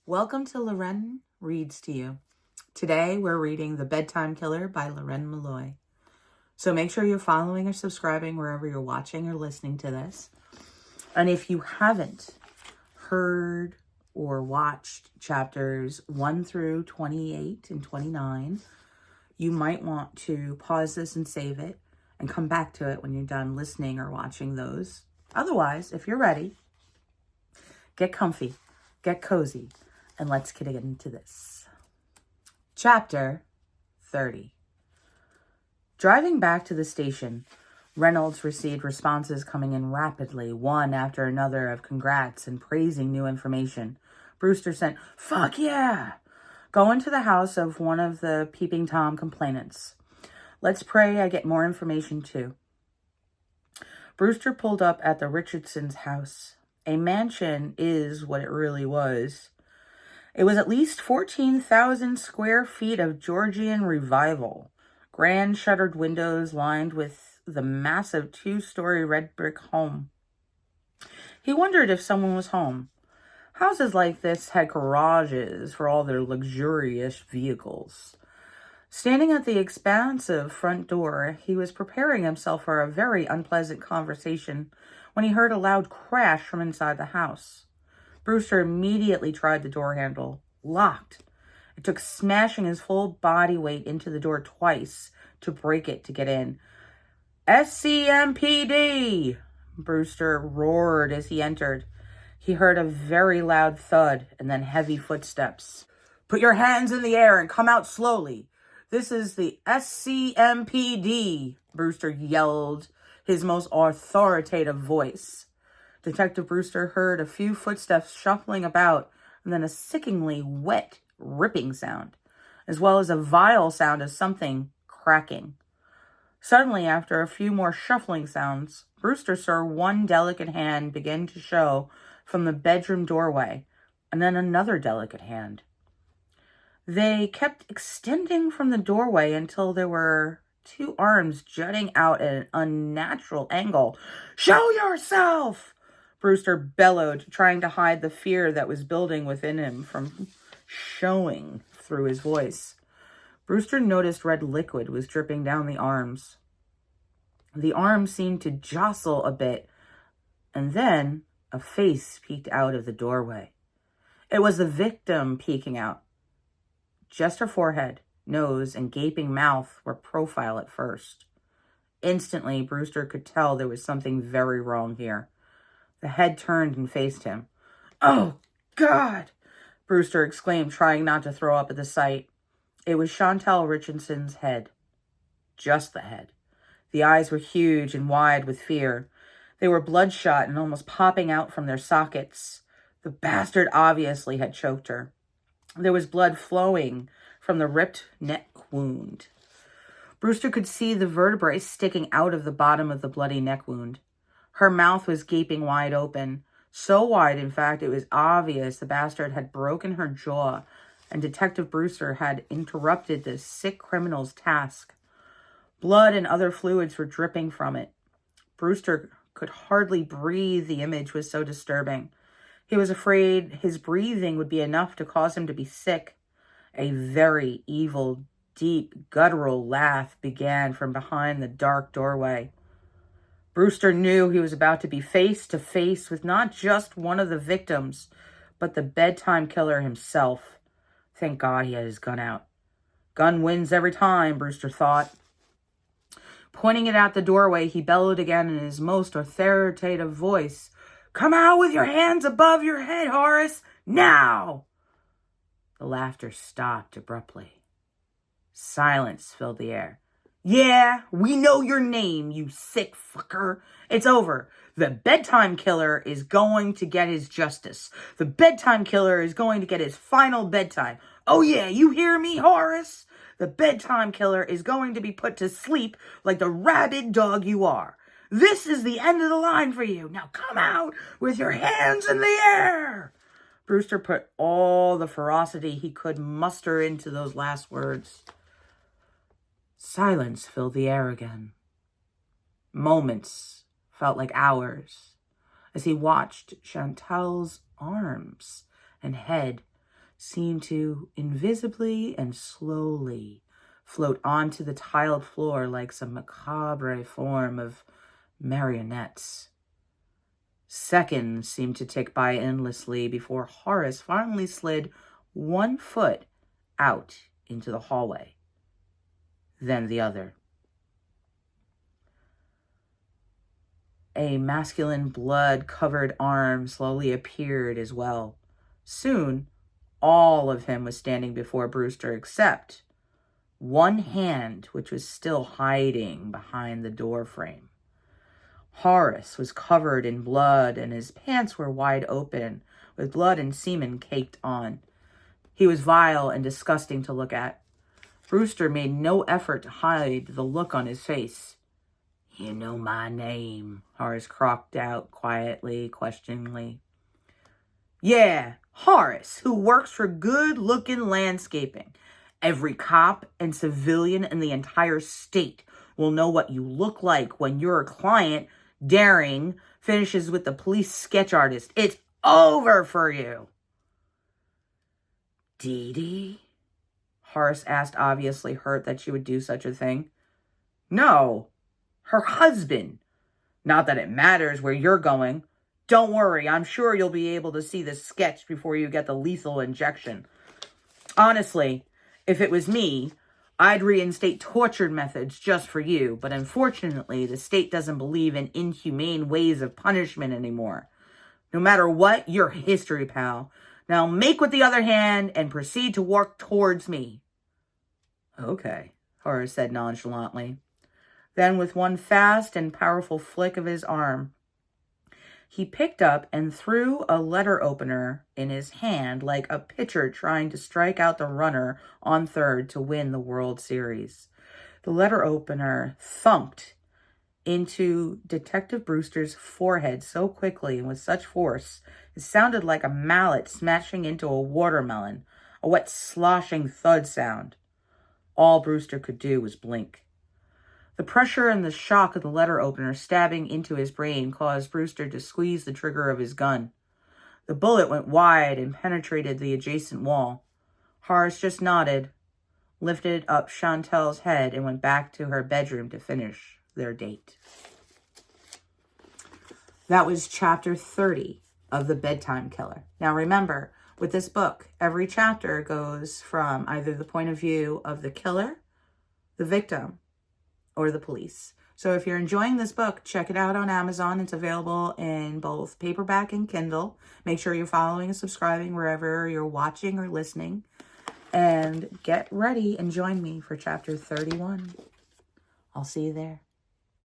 Welcome to Loren Reads to You. Today we're reading The Bedtime Killer by Loren Malloy. So make sure you're following or subscribing wherever you're watching or listening to this. And if you haven't heard or watched chapters 1 through 28 and 29, you might want to pause this and save it and come back to it when you're done listening or watching those. Otherwise, if you're ready, get comfy, get cozy, and let's get into this. Chapter 30. Driving back to the station, Reynolds received responses coming in rapidly, one after another, of congrats and praising new information. Brewster sent, "Fuck yeah!" Going to the house of one of the peeping-tom complainants. "Let's pray I get more information too." Brewster pulled up at the Richardsons' house. A mansion is what it really was. It was at least 14,000 square feet of Georgian revival. Grand shuttered windows lined with the massive 2-story red brick home. He wondered if someone was home. Houses like this had garages for all their luxurious vehicles. Standing at the expansive front door, he was preparing himself for a very unpleasant conversation when he heard a loud crash from inside the house. Brewster immediately tried the door handle. Locked. It took smashing his full body weight into the door twice to break it to get in. "SCMPD!" Brewster roared as he entered. He heard a very loud thud and then heavy footsteps. "Put your hands in the air and come out slowly. This is the SCMPD," Brewster yelled, his most authoritative voice. Detective Brewster heard a few footsteps shuffling about and then a sickeningly wet, ripping sound, as well as a vile sound of something cracking. Suddenly, after a few more shuffling sounds, Brewster saw one delicate hand begin to show from the bedroom doorway, and then another delicate hand. They kept extending from the doorway until there were 2 arms jutting out at an unnatural angle. "Show yourself!" Brewster bellowed, trying to hide the fear that was building within him from showing through his voice. Brewster noticed red liquid was dripping down the arms. The arms seemed to jostle a bit, and then a face peeked out of the doorway. It was the victim peeking out. Just her forehead, nose, and gaping mouth were profile at first. Instantly, Brewster could tell there was something very wrong here. The head turned and faced him. "Oh, God!" Brewster exclaimed, trying not to throw up at the sight. It was Chantal Richardson's head. Just the head. The eyes were huge and wide with fear. They were bloodshot and almost popping out from their sockets. The bastard obviously had choked her. There was blood flowing from the ripped neck wound. Brewster could see the vertebrae sticking out of the bottom of the bloody neck wound. Her mouth was gaping wide open. So wide, in fact, it was obvious the bastard had broken her jaw, and Detective Brewster had interrupted this sick criminal's task. Blood and other fluids were dripping from it. Brewster could hardly breathe. The image was so disturbing. He was afraid his breathing would be enough to cause him to be sick. A very evil, deep, guttural laugh began from behind the dark doorway. Brewster knew he was about to be face to face with not just one of the victims, but the bedtime killer himself. Thank God he had his gun out. Gun wins every time, Brewster thought. Pointing it out the doorway, he bellowed again in his most authoritative voice. "Come out with your hands above your head, Horace! Now!" The laughter stopped abruptly. Silence filled the air. "Yeah, we know your name, you sick fucker. It's over. The bedtime killer is going to get his justice. The bedtime killer is going to get his final bedtime. Oh yeah, you hear me, Horace? The bedtime killer is going to be put to sleep like the rabid dog you are. This is the end of the line for you. Now come out with your hands in the air." Brewster put all the ferocity he could muster into those last words. Silence filled the air again. Moments felt like hours as he watched Chantal's arms and head seemed to invisibly and slowly float onto the tiled floor like some macabre form of marionettes. Seconds seemed to tick by endlessly before Horace finally slid 1 foot out into the hallway, then the other. A masculine blood-covered arm slowly appeared as well. Soon, all of him was standing before Brewster except one hand, which was still hiding behind the door frame. Horace was covered in blood, and his pants were wide open, with blood and semen caked on. He was vile and disgusting to look at. Brewster made no effort to hide the look on his face. "You know my name," Horace croaked out quietly, questioningly. "Yeah, Horace, who works for good-looking landscaping. Every cop and civilian in the entire state will know what you look like when your client, Daring, finishes with the police sketch artist. It's over for you." "Dee Dee?" Horace asked, obviously hurt that she would do such a thing. "No, her husband. Not that it matters where you're going. Don't worry, I'm sure you'll be able to see the sketch before you get the lethal injection. Honestly, if it was me, I'd reinstate torture methods just for you, but unfortunately, the state doesn't believe in inhumane ways of punishment anymore. No matter what, you're history, pal. Now make with the other hand and proceed to walk towards me." "Okay," Horace said nonchalantly. Then, with one fast and powerful flick of his arm, he picked up and threw a letter opener in his hand like a pitcher trying to strike out the runner on third to win the World Series. The letter opener thumped into Detective Brewster's forehead so quickly and with such force, it sounded like a mallet smashing into a watermelon, a wet sloshing thud sound. All Brewster could do was blink. The pressure and the shock of the letter opener stabbing into his brain caused Brewster to squeeze the trigger of his gun. The bullet went wide and penetrated the adjacent wall. Horace just nodded, lifted up Chantel's head, and went back to her bedroom to finish their date. That was chapter 30 of The Bedtime Killer. Now remember, with this book, every chapter goes from either the point of view of the killer, the victim, or the police. So if you're enjoying this book, check it out on Amazon. It's available in both paperback and Kindle. Make sure you're following and subscribing wherever you're watching or listening. And get ready and join me for chapter 31. I'll see you there.